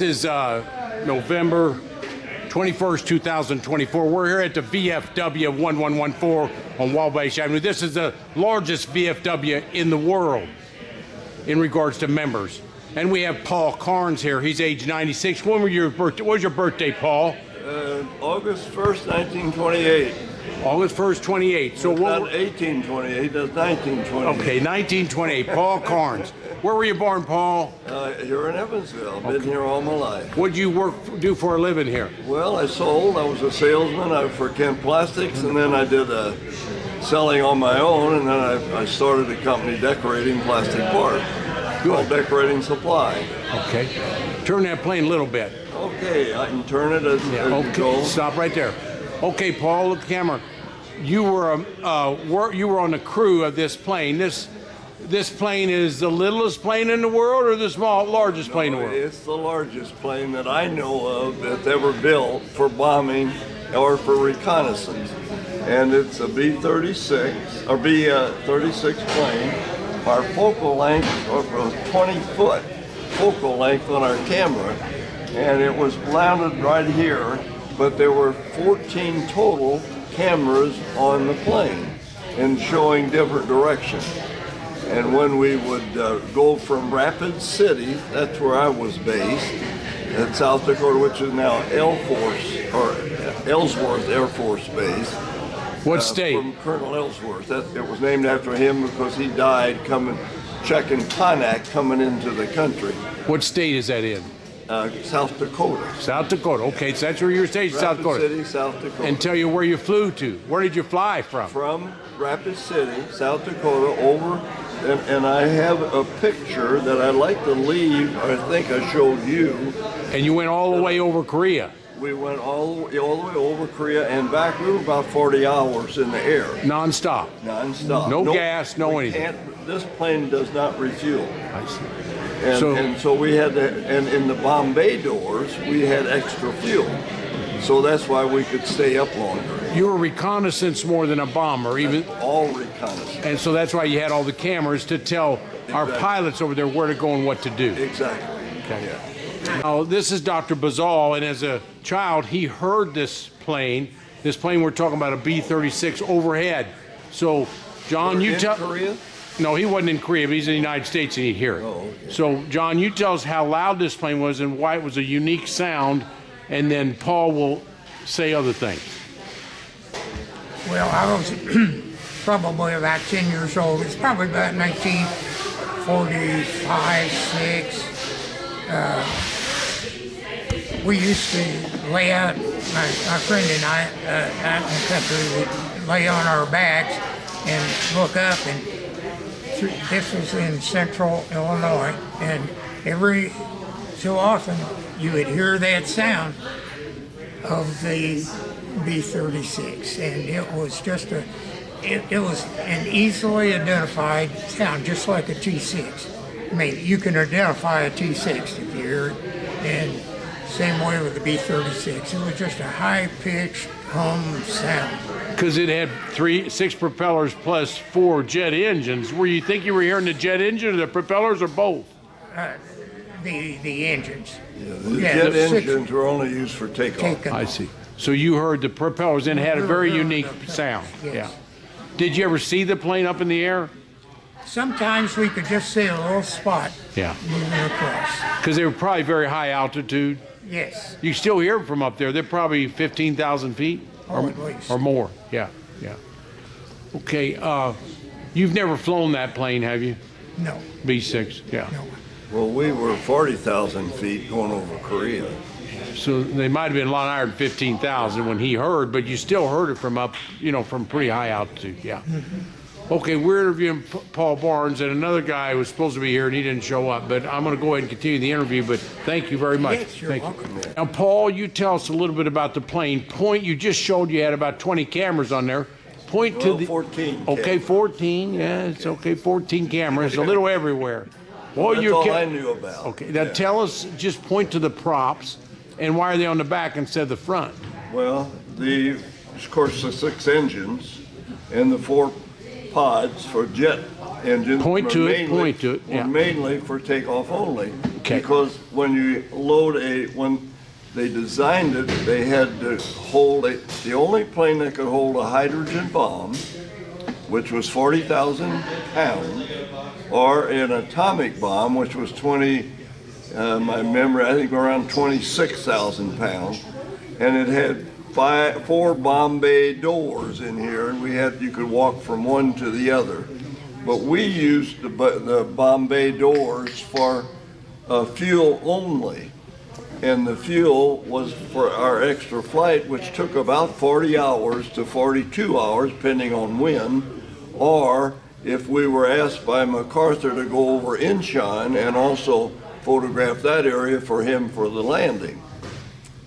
This is November 21st, 2024. We're here at the VFW 1114 on Wabash Avenue. This is the largest VFW in the world in regards to members. And we have Paul Karnes here. He's age 96. When was your birthday, Paul? August 1st, 1928. August 1st, 28. So It's what? not 1828, that's 1928. Okay, 1928. Paul Karnes. Where were you born, Paul? Here in Evansville. Been here all my life. What'd you do for a living here? Well, I sold. I was a salesman for Kent Plastics, and then I did selling on my own, and then I started a company decorating plastic parts. Called Decorating Supply. Okay. Turn that plane a little bit. Okay, I can turn it as you go. Okay, stop right there. Okay, Paul, look at the camera. You were on the crew of this plane. This plane is the littlest plane in the world, or the largest plane in the world? It's the largest plane that I know of that's ever built for bombing or for reconnaissance. And it's a B-36 or B-36 plane. Our focal length was 20-foot focal length on our camera, and it was mounted right here, but there were 14 total cameras on the plane and showing different directions. And when we would go from Rapid City, that's where I was based, in South Dakota, which is now Ellsworth Air Force Base. What state? From Colonel Ellsworth. It was named after him because he died checking Pontiac coming into the country. What state is that in? South Dakota. South Dakota. Okay, so that's where you were stationed, South Dakota. Rapid City, South Dakota. And tell you where you flew to. Where did you fly from? From Rapid City, South Dakota, over, and I have a picture that I'd like to leave. I think I showed you. And you went all the way over Korea. We went all the way over Korea and back. We were about 40 hours in the air. Non-stop. Non-stop. No gas, no anything. This plane does not refuel. I see. And so we had to, and in the bomb bay doors, we had extra fuel. So that's why we could stay up longer. You were reconnaissance more than a bomber, even. All reconnaissance. And so that's why you had all the cameras to tell our pilots over there where to go and what to do. Exactly. Okay. Yeah. Now, this is Dr. Bazal, and as a child, he heard this plane. This plane we're talking about, a B-36 overhead. So, John, you tell. Korea? No, he wasn't in Korea, but he's in the United States and he'd hear it. Oh, okay. So, John, you tell us how loud this plane was and why it was a unique sound, and then Paul will say other things. Well, I was probably about 10 years old. It's probably about 1945, 6. We used to lay out, my friend and I, out in the country, would lay on our backs and look up, and this was in central Illinois, and every so often you would hear that sound of the B-36, and it was just it was an easily identified sound, just like a T-6. I mean, you can identify a T-6 if you hear it, and same way with the B-36. It was just a high-pitched hum sound. Because it had 6 propellers plus 4 jet engines. Were you think you were hearing the jet engine or the propellers or both? The engines. Yeah, the jet engines were only used for takeoff. I see. So you heard the propellers and it had a very unique sound. Yes. Yeah. Did you ever see the plane up in the air? Sometimes we could just see a little spot moving across. Because they were probably very high altitude. Yes. You still hear them from up there. They're probably 15,000 feet At least. or more. Yeah, yeah. Okay, you've never flown that plane, have you? No. B-6, yeah. No. Well, we were 40,000 feet going over Korea. So they might have been a lot higher than 15,000 when he heard, but you still heard it from up, from pretty high altitude, yeah. Mm-hmm. Okay, we're interviewing Paul Barnes, and another guy was supposed to be here and he didn't show up, but I'm going to go ahead and continue the interview, but thank you very much. Yes, you're thank welcome. you. Now, Paul, you tell us a little bit about the plane. You just showed you had about 20 cameras on there. Point to the 14. Okay, 14. Yeah, it's okay. 14 cameras, a little everywhere. Well, That's all I knew about. Okay, now tell us. Just point to the props, and why are they on the back instead of the front? Well, of course, the 6 engines and the 4 pods for jet engines. Point to it. Mainly Yeah. for takeoff only. Okay. Because when you load when they designed it, they had to hold the only plane that could hold a hydrogen bomb, which was 40,000 pounds, or an atomic bomb, which was my memory, I think around 26,000 pounds. And it had 4 bomb bay doors in here, and you could walk from one to the other. But we used the bomb bay doors for fuel only. And the fuel was for our extra flight, which took about 40 hours to 42 hours, depending on wind, or if we were asked by MacArthur to go over Incheon and also photograph that area for him for the landing.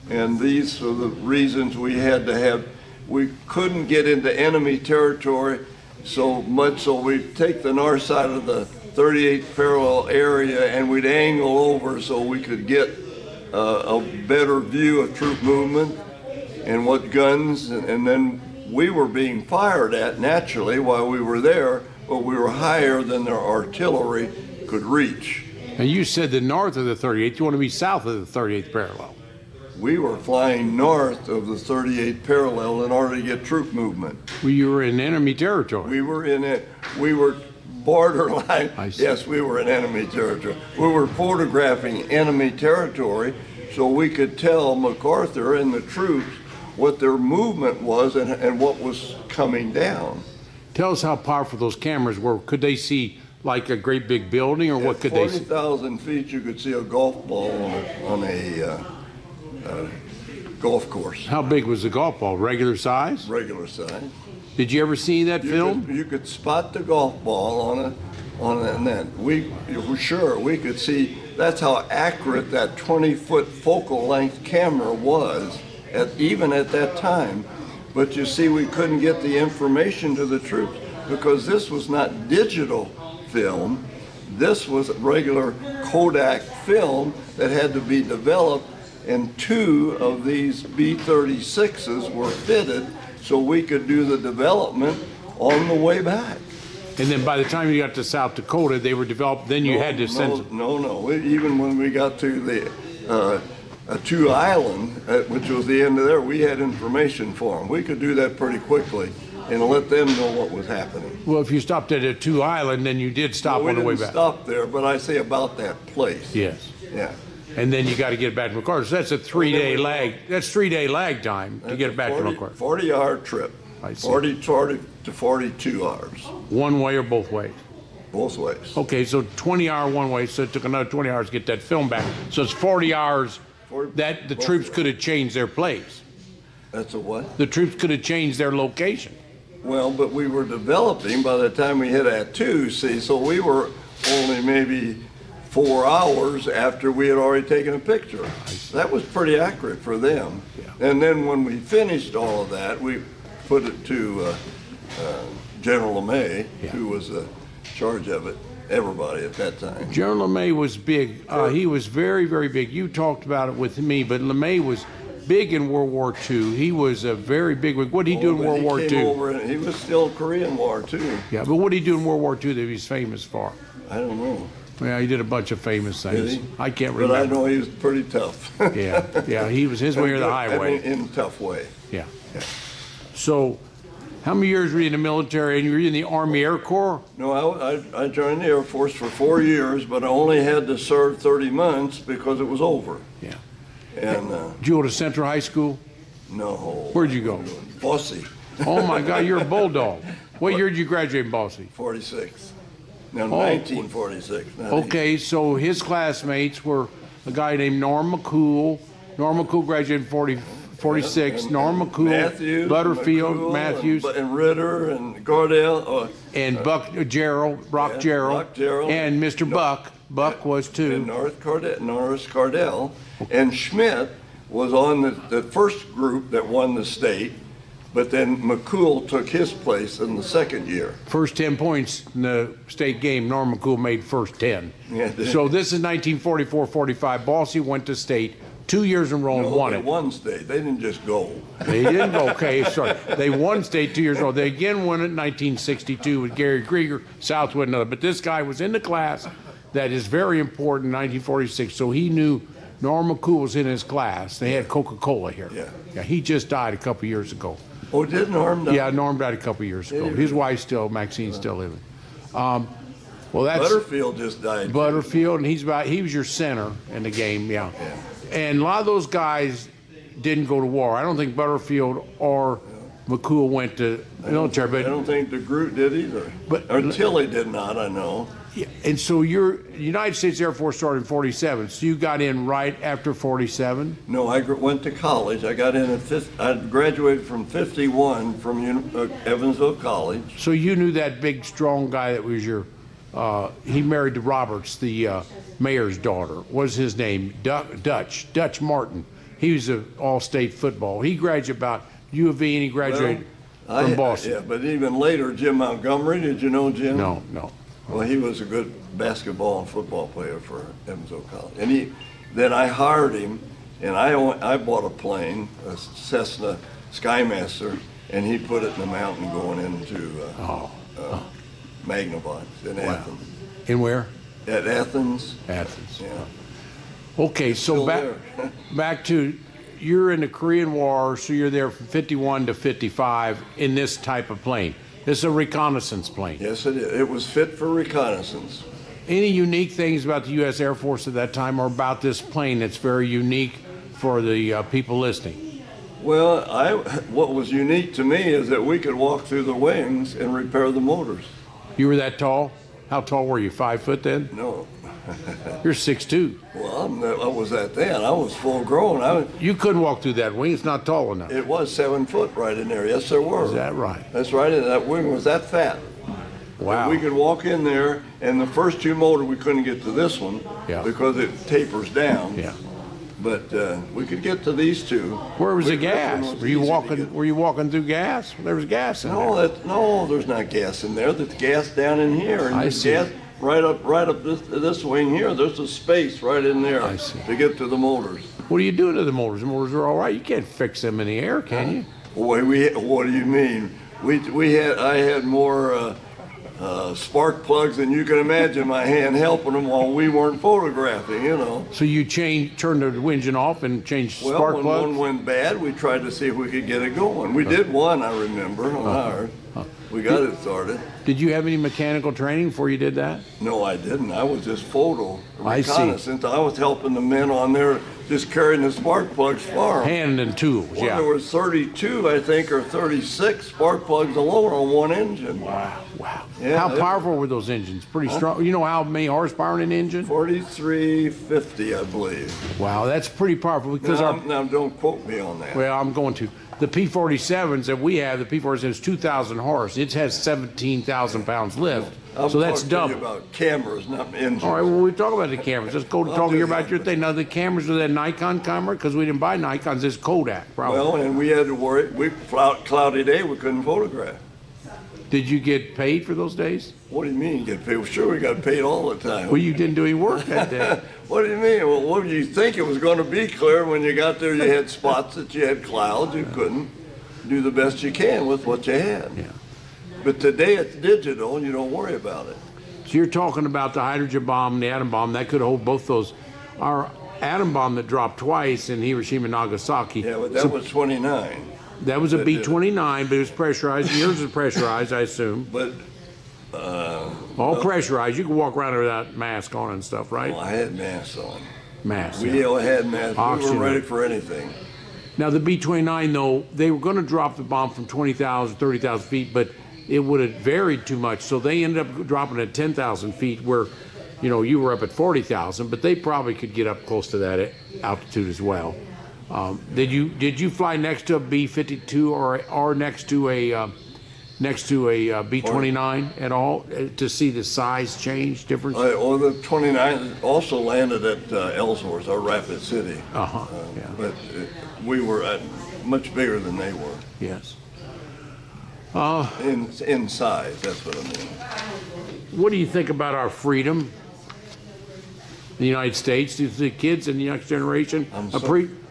And these are the reasons we had to have, we couldn't get into enemy territory so much, so we'd take the north side of the 38th parallel area and we'd angle over so we could get a better view of troop movement and what guns, and then we were being fired at naturally while we were there, but we were higher than their artillery could reach. And you said the north of the 38th, you want to be south of the 38th parallel. We were flying north of the 38th parallel in order to get troop movement. Well, you were in enemy territory. We were in it. We were borderline. Yes, we were in enemy territory. We were photographing enemy territory so we could tell MacArthur and the troops what their movement was and what was coming down. Tell us how powerful those cameras were. Could they see like a great big building, or what could they see? 40,000 feet, you could see a golf ball on a golf course. How big was the golf ball? Regular size? Regular size. Did you ever see that film? You could spot the golf ball on a net. We could see. That's how accurate that 20-foot focal length camera was, even at that time. But you see, we couldn't get the information to the troops because this was not digital film. This was regular Kodak film that had to be developed, and 2 of these B-36s were fitted so we could do the development on the way back. And then by the time you got to South Dakota, they were developed, then you had to send... No. Even when we got to the Two Island, which was the end of there, we had information for them. We could do that pretty quickly and let them know what was happening. Well, if you stopped at a Two Island, then you did stop on the way back. We didn't stop there, but I say about that place. Yes. Yeah. And then you got to get it back to MacArthur. So that's a 3-day lag. That's 3-day lag time to get it back to MacArthur. 40-hour trip. I see. 40 to 42 hours. One way or both ways? Both ways. Okay, so 20-hour one way, so it took another 20 hours to get that film back. So it's 40 hours that the troops could have changed their place. That's a what? The troops could have changed their location. Well, but we were developing by the time we hit Attu, see, so we were only maybe 4 hours after we had already taken a picture. That was pretty accurate for them. Yeah. And then when we finished all of that, we put it to General LeMay, who was in charge of it, everybody at that time. General LeMay was big. He was very, very big. You talked about it with me, but LeMay was big in World War II. He was a very big. What did he do in World War II? He was still Korean War too. Yeah, but what did he do in World War II that he's famous for? I don't know. Yeah, he did a bunch of famous things. I can't remember. But I know he was pretty tough. yeah, he was his way or the highway. In a tough way. Yeah. So, how many years were you in the military? And you were in the Army Air Corps? No, I joined the Air Force for 4 years, but I only had to serve 30 months because it was over. Yeah. And did you go to Central High School? No. Where'd you go? Bossy. Oh my God, you're a bulldog. What year did you graduate in Bossy? 46. No, 1946. Okay, so his classmates were a guy named Norm McCool. Norm McCool graduated in 46. Norm McCool, Matthews, Butterfield, McCool, Matthews, and Ritter, and Gardell, and Rock Gerald, and Mr. Buck. Buck was too. And Norris Cardell, and Schmidt was on the first group that won the state. But then McCool took his place in the second year. First 10 points in the state game, Norm McCool made first 10. Yeah, so this is 1944-45. Bossy went to state 2 years in a row and won it. They won state. They didn't just go. They didn't go. Okay, sorry. They won state 2 years in a row. They again won it in 1962 with Gary Krieger. Southwood, another. But this guy was in the class that is very important in 1946. So he knew Norm McCool was in his class. They had Coca-Cola here. Yeah. He just died a couple years ago. Oh, did Norm die? Yeah, Norm died a couple years ago. His wife's still, Maxine's still living. Well, that's Butterfield just died. Butterfield, and he was your center in the game, yeah. And a lot of those guys didn't go to war. I don't think Butterfield or McCool went to the military, I but don't think DeGroot did either. Or Tilly did not, I know. yeah, and so your United States Air Force started in 47, so you got in right after 47? No, I went to college. I got in I graduated from 51 from Evansville College. So you knew that big, strong guy that was your, he married to Roberts, the mayor's daughter. What was his name? Dutch Martin. He was an all-state football. He graduated about U of E, and he graduated from Boston. Yeah, but even later, Jim Montgomery, did you know Jim? No. Well, he was a good basketball and football player for Evansville College. And then I hired him, and I bought a plane, a Cessna Skymaster, and he put it in the mountain going into Magnavox in Athens. In where? At Athens. Athens. Yeah. Okay, so back to, you're in the Korean War, so you're there from 51 to 55 in this type of plane. This is a reconnaissance plane. Yes, it is. It was fit for reconnaissance. Any unique things about the U.S. Air Force at that time or about this plane that's very unique for the people listening? Well, what was unique to me is that we could walk through the wings and repair the motors. You were that tall? How tall were you? 5 foot then? No. You're 6'2". Well, I was that then. I was full grown. You couldn't walk through that wing. It's not tall enough. It was 7 foot right in there. Yes, there were. Is that right? That's right. And that wing was that fat. Wow. We could walk in there, and the first two motors, we couldn't get to this one because it tapers down. Yeah. But we could get to these two. Where was the gas? Were you walking through gas? There was gas in there. No, there's not gas in there. There's gas down in here, and I there's see. gas right up this wing here. There's a space right in there to get to the motors. What are you doing to the motors? The motors are all right. You can't fix them in the air, can you? Boy, what do you mean? I had more spark plugs than you can imagine. My hand helping them while we weren't photographing, you know. So you turned the engine off and changed spark when plugs? one went bad, we tried to see if we could get it going. We did one, I remember, on ours. We got it started. Did you have any mechanical training before you did that? No, I didn't. I was just I see. reconnaissance. I was helping the men on there just carrying the spark plugs for them. Hand and tools, yeah. There was 32, I think, or 36 spark plugs alone on one engine. Wow. Yeah, How powerful were those engines? Pretty strong. You know how many horsepower in an engine? 4350, I believe. Wow, that's pretty powerful because Now, don't quote me on that. well, I'm going to. The P-47s that we have, the P-47 is 2,000 horse. It has 17,000 pounds lift. So that's talking to you double. about cameras, not engines. All right, well, we talk about the cameras. Let's go to talk here about your thing. Now, the cameras are that Nikon camera? Because we didn't buy Nikons, it's Kodak, probably. Well, and we had to worry. Cloudy day, we couldn't photograph. Did you get paid for those days? What do you mean get paid? Well, sure, we got paid all the time. Well, you didn't do any work that day. What do you mean? Well, what did you think it was going to be clear when you got there? You had spots that you had clouds. You couldn't do the best you can with what you had. Yeah. But today it's digital and you don't worry about it. So you're talking about the hydrogen bomb and the atom bomb. That could hold both those. Our atom bomb that dropped twice in Hiroshima and Nagasaki. Yeah, but that was 29. That was a B-29, but it was pressurized. Yours was pressurized, I assume. But All pressurized. You can walk around without mask on and stuff, right? well, I had masks on. Mask. We all had masks. We Oxygen. were ready for anything. Now, the B-29, though, they were going to drop the bomb from 20,000, 30,000 feet, but it would have varied too much. So they ended up dropping at 10,000 feet where, you know, you were up at 40,000, but they probably could get up close to that altitude as well. Did you fly next to a B-52 or next to a B-29 at all to see the size change difference? Well, the 29 also landed at Ellsworth, our Rapid City. Yeah. But we were much bigger than they were. Yes. In size, that's what I mean. What do you think about our freedom in the United States? Do the kids and the next generation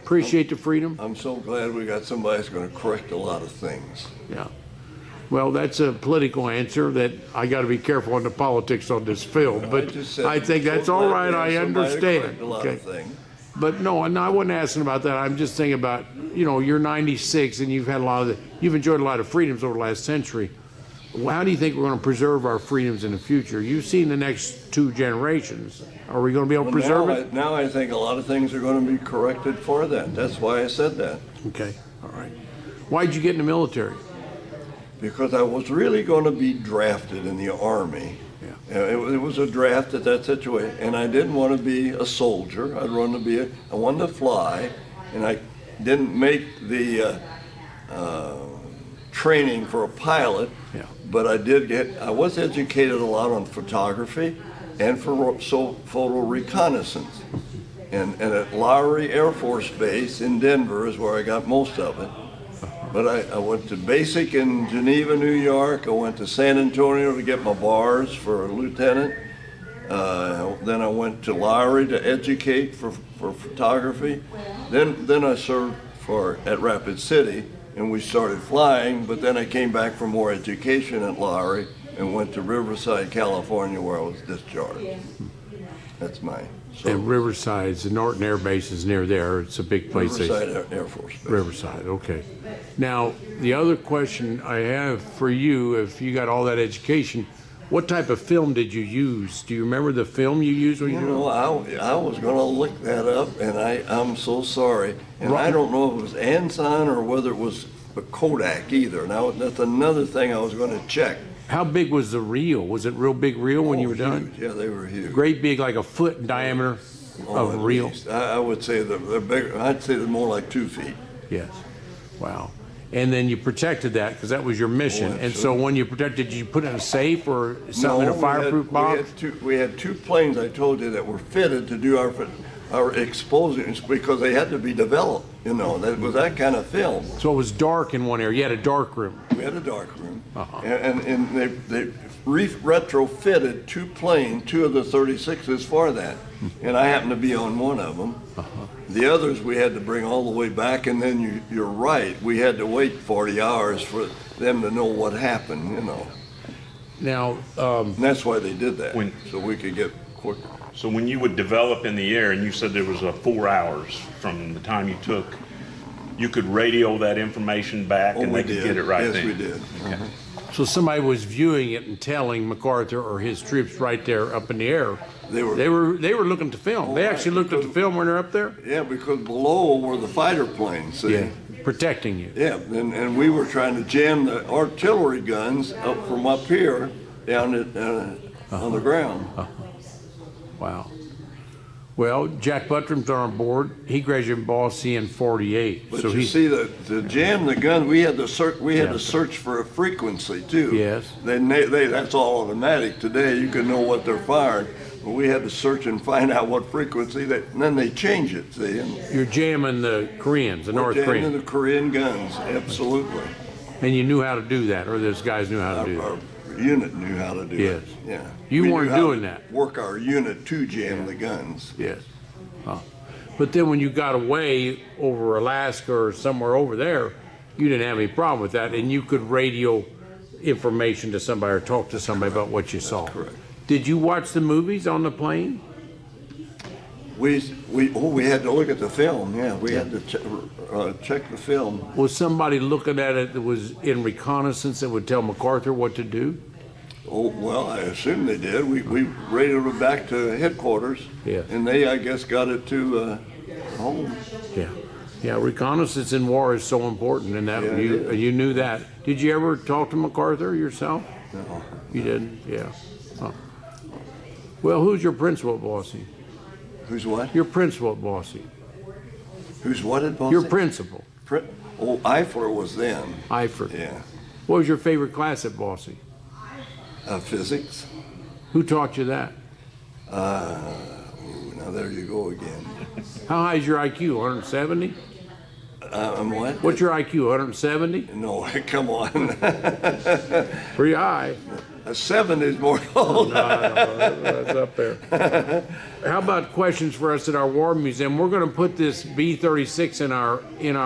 appreciate the freedom? I'm so glad we got somebody that's going to correct a lot of things. Yeah. Well, that's a political answer that I got to be careful on the politics on this film, but just said- I think that's all right. I Somebody understand. correct a lot of Okay. things. But no, and I wasn't asking about that. I'm just thinking about, you're 96 and you've had you've enjoyed a lot of freedoms over the last century. Well, how do you think we're going to preserve our freedoms in the future? You've seen the next 2 generations. Are we going to be able to preserve it? Now I think a lot of things are going to be corrected for that. That's why I said that. Okay, all right. Why'd you get in the military? Because I was really going to be drafted in the Army. Yeah. It was a draft at that situation, and I didn't want to be a soldier. I wanted to fly, and I didn't make the training for a pilot. Yeah. But I was educated a lot on photography and for photo reconnaissance. And at Lowry Air Force Base in Denver is where I got most of it. But I went to basic in Geneva, New York. I went to San Antonio to get my bars for a lieutenant. Then I went to Lowry to educate for photography. Then I served at Rapid City, and we started flying. But then I came back for more education at Lowry and went to Riverside, California, where I was discharged. That's mine. And Riverside's, the Norton Air Base is near there. It's a big place. Riverside Air Force Base. Riverside, okay. Now, the other question I have for you, if you got all that education, what type of film did you use? Do you remember the film you used when you were? I was going to look that up, and I'm so sorry. And I don't know if it was Anson or whether it was a Kodak either. Now, that's another thing I was going to check. How big was the reel? Was it real big reel when you were done? Huge. Yeah, they were huge. Great big, like a foot in diameter of At reel? least. I would say they're bigger. I'd say they're more like 2 feet. Yes. Wow. And then you protected that because that was your mission. And so when you protected, did you put it in a safe or something in a fireproof box? We had 2 planes, I told you, that were fitted to do our exposures because they had to be developed. That was that kind of film. So it was dark in one area. You had a dark room. We had a dark room, and they retrofitted 2 planes, 2 of the 36s for that, and I happened to be on one of them. The others we had to bring all the way back, and then you're right, we had to wait 40 hours for them to know what happened. Now, And that's why they did that, so we could get quicker. So when you would develop in the air, and you said there was 4 hours from the time you took, you could radio that information back and they could get it right yes, then? Yes, we did. Okay. so somebody was viewing it and telling MacArthur or his troops right there up in the air. They were looking at the film. They actually looked at the film when they're up there? Yeah, because below were the fighter planes, see? Yeah, protecting you. Yeah, and we were trying to jam the artillery guns up from up here down on the ground. Wow. Well, Jack Buttram's on board. He graduated from Ball C in '48. But so you see, to jam the gun, we had to search for a frequency too. Yes. Then that's all automatic today. You can know what they're firing. But we had to search and find out what frequency. And then they change it. See, and you're jamming the Koreans, the North jamming Koreans. the Korean guns, absolutely. And you knew how to do that, or those guys knew how to do that. Our unit knew how to do Yes. it. Yeah. You We knew weren't how to doing that. Work our unit to jam the guns. Yes. But then when you got away over Alaska or somewhere over there, you didn't have any problem with that, and you could radio information to somebody or talk to somebody about what you saw. correct. Did you watch the movies on the plane? We had to look at the film. Yeah, we had to check the film. Was somebody looking at it that was in reconnaissance that would tell MacArthur what to do? Oh, well, I assume they did. We radioed it back to headquarters. Yeah. And they, I guess, got it to home. Yeah. Yeah, reconnaissance in war is so important, and that Yeah, it is. you knew that. Did you ever talk to MacArthur yourself? No. You didn't? Yeah. Huh. Well, who's your principal at Boise? Who's what? Your principal at Boise. Who's what at Boise? Your principal, Eifler was then. Eifert. Yeah. What was your favorite class at Boise? Physics. Who taught you that? Now there you go again. How high is your IQ? 170? What? What's your IQ? 170? No, come on. Pretty high. A 7 is more cold. That's up there. How about questions for us at our War Museum? We're going to put this B-36 in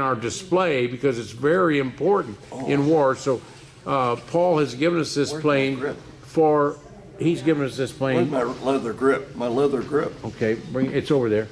our display because it's very important in war. So Paul has given us this plane for. He's given us this plane. Where's my leather grip? My leather grip. Okay, bring it's over there.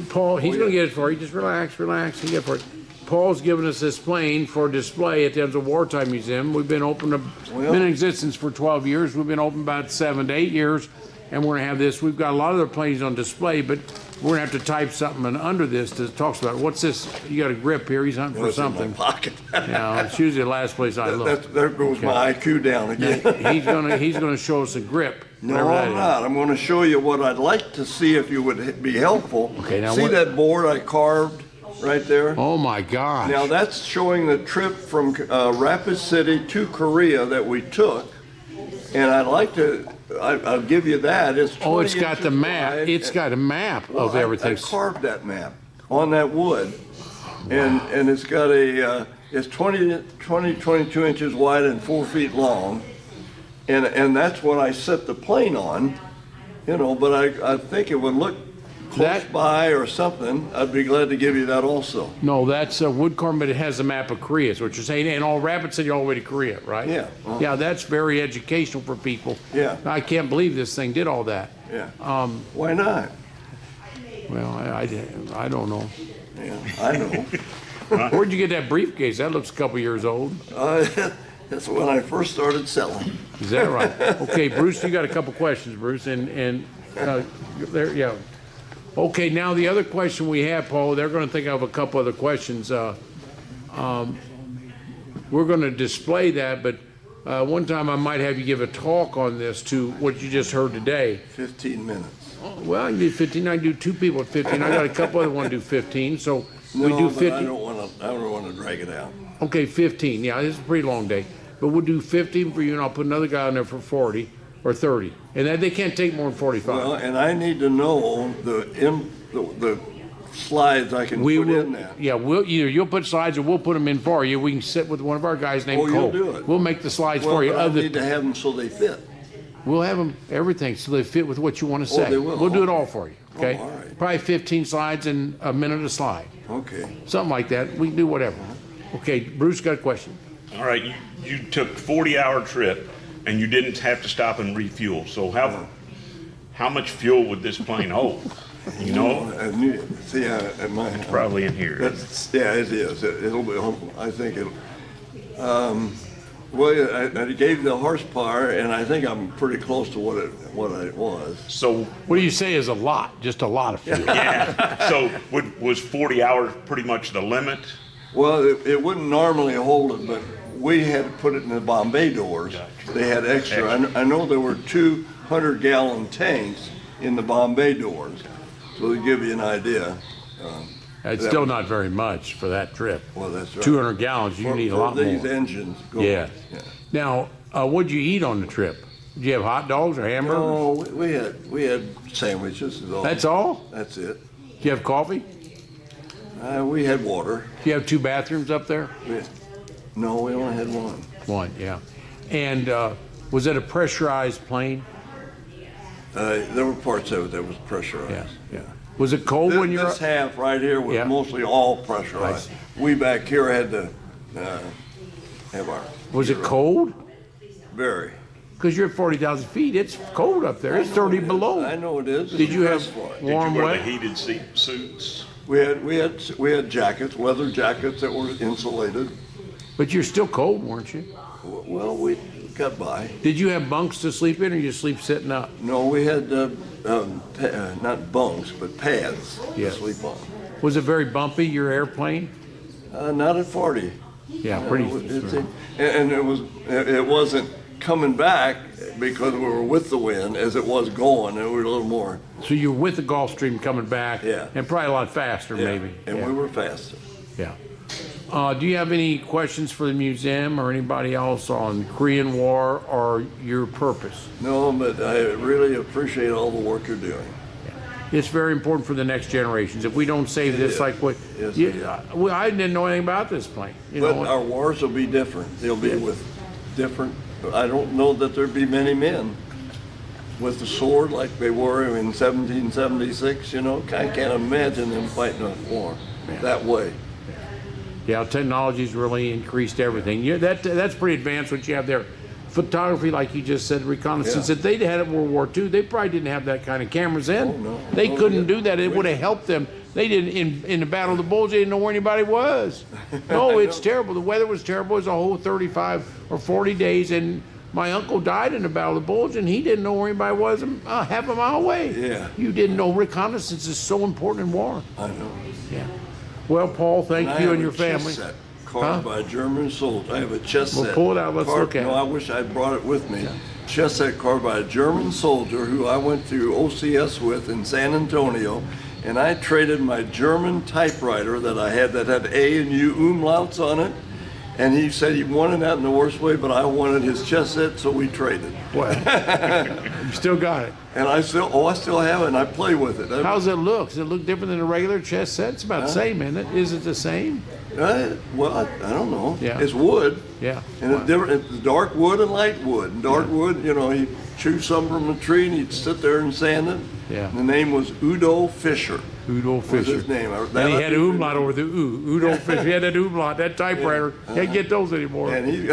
Paul, he's going to get it for you. Just relax. He get it for you. Paul's given us this plane for display at the Evansville Wartime Museum. We've been been in existence for 12 years. We've been open about 7 to 8 years, and we're going to have this. We've got a lot of other planes on display, but we're going to have to type something under this that talks about it. What's this? You got a grip here. He's hunting for It's in something. my pocket. Yeah, it's usually the last place I look. There goes my IQ down again. He's gonna show us a grip. No, whatever that I'm is. not. I'm going to show you what I'd like to see if you would be helpful. Okay, now see what- that board I carved right there? Oh my gosh. Now that's showing the trip from Rapid City to Korea that we took, and I'd like to. I'll give you that. It's 20 it's got the inches map. wide. It's got a map Well, of everything. I carved that map on that wood, and it's got it's 22 inches wide and 4 feet long, and that's what I set the plane on, But I think it would look close That- by or something. I'd be glad to give you that also. No, that's wood carving, but it has a map of Korea. Is what you're saying, and all Rapid City all the way to Korea, right? Yeah. Yeah, that's very educational for people. Yeah. I can't believe this thing did all that. Yeah. Why not? Well, I don't know. Yeah, I know. Where'd you get that briefcase? That looks a couple years old. That's when I first started selling. Is that right? Okay, Bruce, you got a couple questions, Bruce, and there, yeah. Okay, now the other question we have, Paul, they're going to think of a couple other questions. We're going to display that, but one time I might have you give a talk on this to what you just heard today. 15 minutes. Well, I can do 15. I can do 2 people at 15. I got a couple other want to do 15, so we do 50. I don't want to drag it out. Okay, 15. Yeah, it's a pretty long day. But we'll do 15 for you, and I'll put another guy on there for 40 or 30. And then they can't take more than 45. Well, and I need to know the slides I can We put will, in there. yeah, either you'll put slides or we'll put them in for you. We can sit with one of our guys named Oh, Cole. you'll do it. We'll make the slides Well, for you. but I need to have them so they fit. We'll have them, everything, so they fit with what you want to say. they will. We'll do it all for you, okay? all right. Probably 15 slides and a minute a slide. Okay. Something like that. We can do whatever. Okay, Bruce got a question. All right, you took 40-hour trip and you didn't have to stop and refuel. So how much fuel would this plane hold? You know, See, probably in here. yeah, it is. It'll be. I think it'll. Well, I gave the horsepower, and I think I'm pretty close to what it was. So What do you say is a lot? Just a lot of fuel. yeah. So was 40 hours pretty much the limit? Well, it wouldn't normally hold it, but we had to put it in the Bombay doors. They had extra. I know there were 200-gallon tanks in the Bombay doors, so to give you an idea. It's still not very much for that trip. Well, that's right. 200 gallons, you need a lot for these more. engines going. Yeah. Now, what'd you eat on the trip? Did you have hot dogs or hamburgers? No, we had sandwiches. Is all. That's all? That's it. Did you have coffee? We had water. Do you have 2 bathrooms up there? No, we only had one. One, yeah. And was it a pressurized plane? There were parts of it that was pressurized. Yeah. Was it cold when you were? This half right here was Yeah. mostly all pressurized. We back here had to have our. Was it cold? Very. Because you're at 40,000 feet. It's cold up there. It's 30 below. I know it is. Did you have Dress for it. Did you warm, wear the wet? heated suits? We had jackets, leather jackets that were insulated. But you're still cold, weren't you? Well, we got by. Did you have bunks to sleep in, or you sleep sitting up? No, we had not bunks, but pads Yeah. to sleep on. Was it very bumpy, your airplane? Not at 40. Yeah, pretty. And it wasn't coming back because we were with the wind as it was going, and we were a little more. So you're with the Gulf Stream coming back, Yeah. and probably a lot faster, maybe. And we were faster. Yeah. Do you have any questions for the museum or anybody else on Korean War or your purpose? No, but I really appreciate all the work you're doing. It's very important for the next generations. If we don't save this, is. like what, Yes, it is. I didn't know anything about this plane. You But know, our wars will be different. They'll be with different I don't know that there'd be many men with the sword like they were in 1776, you know. I can't imagine them fighting a war that way. Yeah, technology's really increased everything. Yeah, that's pretty advanced what you have there. Photography, like you just said, reconnaissance. Yeah. If they'd had it in World War II, they probably didn't have that kind of cameras then. Oh, no. They Oh, couldn't yeah. do that. It would have helped them. They didn't, in the Battle of the Bulge, they didn't know where anybody was. No, it's terrible. The weather was terrible. It was a whole 35 or 40 days, and my uncle died in the Battle of the Bulge, and he didn't know where anybody was half a mile away. Yeah. You didn't know. Reconnaissance is so important in war. I know. Yeah. Well, Paul, thank you and your family. Set carved by a German soldier. I have a chess Well, set. pull it out. Let's carved, look at no, it. I wish I'd brought it with me. Chess set carved by a German soldier who I went to OCS with in San Antonio, and I traded my German typewriter that I had that had A and U umlauts on it, and he said he wanted that in the worst way, but I wanted his chess set, so we traded. Well, you still got it. And I still have it, and I play with it. How's it look? Does it look different than a regular chess set? It's about the same, isn't it? Is it the same? Well, I don't know. Yeah. It's wood. Yeah. And it's different. It's dark wood and light wood. And dark wood, you know, he'd chew some from a tree and he'd sit there and sand it. Yeah. And the name was Udo Fischer. Udo Was Fischer. his name. And he had an umlaut over the U. Udo Fischer. He had that umlaut, that typewriter. Can't get those anymore. And he,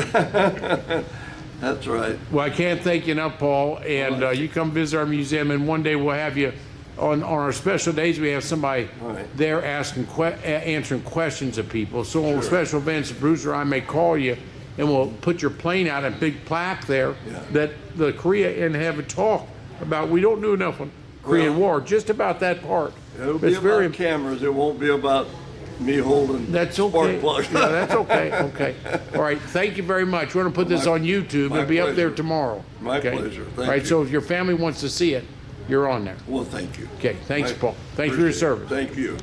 that's right. Well, I can't thank you enough, Paul. And you come visit our museum, and one day we'll have you on our special days. We have somebody Right. there answering questions of people. So on special events, Bruce or I may call you, and we'll put your plane out, a big plaque there that the Korea, and have a talk about. We don't do enough on Korean War, just about that part. It'll be about cameras. It won't be about me holding That's spark okay. plugs. Yeah, that's okay. Okay. All right. Thank you very much. We're going to put this on YouTube. my It'll be up there pleasure. tomorrow. My okay? pleasure. Thank All right. you. So if your family wants to see it, you're on there. Well, thank you. Okay. Thanks, I Paul. Thanks for your appreciate it. service. Thank you.